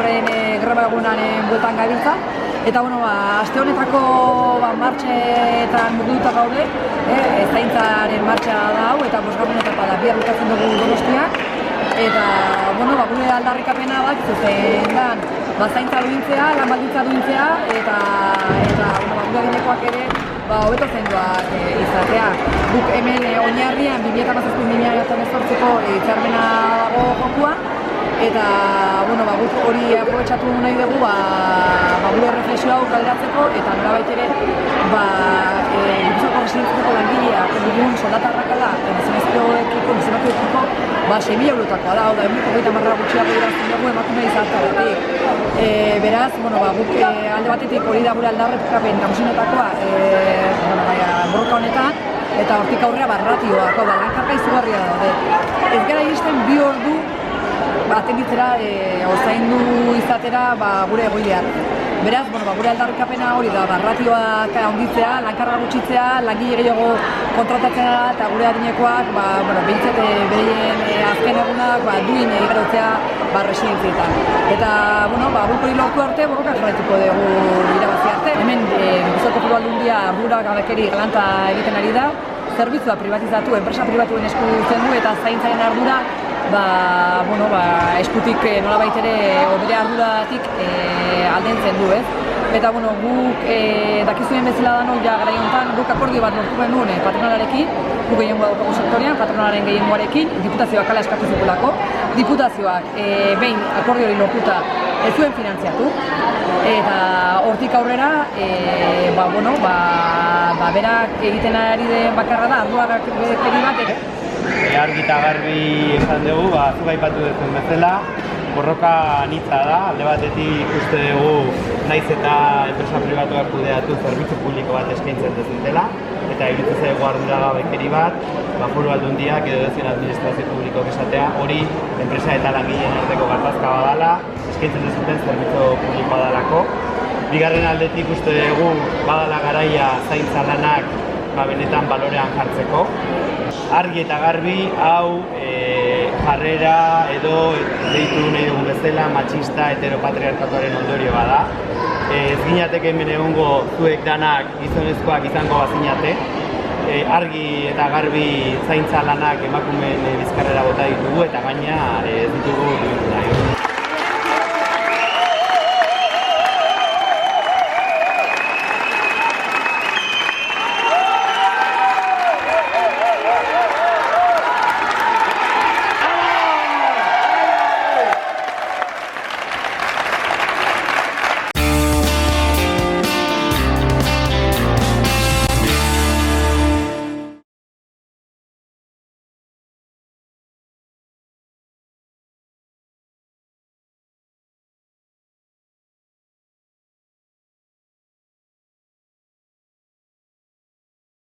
horren greba egunaren bueltan gabiltza. Eta, aste honetako martxetan mugiduta gaude, zaintzaren martxa da hau, eta bosgarren etapa da, bihar bukatzen dugu Donostian. Eta, gure aldarrikapena da, zuzen da, zaintza duintzea, lan baldintza duintzea, eta gure ginekoak ere, hobeto zenduak izatea. Guk hemen oinarrian 2017-2018ko hitzarmena dago jokua, eta guk hori aprobetxatu nahi dugu gure reflexio hau kalderatzeko, eta nolabait ere Gipuzkoako residentziko langilea dugun soldata arrakala gizonezkoekiko 6.000 eurotakoa da, hau da, 1.30 gutxiago irazten dugu emakume izateagatik. Beraz, guk alde batetik hori da gure aldarrikapen nagusienetakoa borroka honetan, eta hortik aurrera ratioak, lan karga izugarria daude. Ez gara iristen 2 ordu atenditzera, zaindu izatera gure egoilean. Beraz, gure aldarrikapena hori da, ratioak handitzea, lan karga gutxitzea, langile gehiago kontratatzea eta gure adinekoak, behintzat behien azken egunak duin igarotzea residentzietan. Eta, guk hori lortu arte, borroka jarraituko dugu irabazi arte. Hemen, Gipuzkoako Foru Aldundia ardura gabekeri galanta egiten ari da, zerbitzua privatizatu, enpresa pribatuen esku zen du, eta zaintzaren ardura eskutik nolabait ere bere arduratik aldentzen du, ez? Eta, guk dakizuen bezala da garai honetan, guk akordio bat lortu genuen patronalarekin, guk gehiengoa daukagu sektorean, patronalaren gehiengoarekin, diputazioak hala eskatu zukulako. Diputazioak behin akordio hori lortuta ez zuen finantziatu, eta hortik aurrera, berak egiten ari den bakarra da, arduagakeri bat. Argi eta garbi esan dugu, zuk aipatu duzuen bezala, borroka anitza da, alde batetik uste dugu naiz eta enpresa pribatuak kudeatu zerbitzu publiko bat eskaintzen dezutela, eta iruditzen zaigu arduragabekeri bat, Foru Aldundiak edo ezin administrazio publikoak esatea, hori enpresa eta langileen arteko gatazka badala, eskaintzen dezuten zerbitzu publikoa dalako. Bigarren aldetik uste dugu badala garaia zaintza lanak benetan balorean jartzeko. Argi eta garbi, hau jarrera edo deitu nahi dugun bezala matxista heteropatriarkatuaren ondorio bada. Ez ginateke hemen egongo zuek danak gizonezkoak izango bazinate. Argi eta garbi zaintza lanak emakumeen bizkarrera bota ditugu, eta gaina ez ditugu duintu nahi.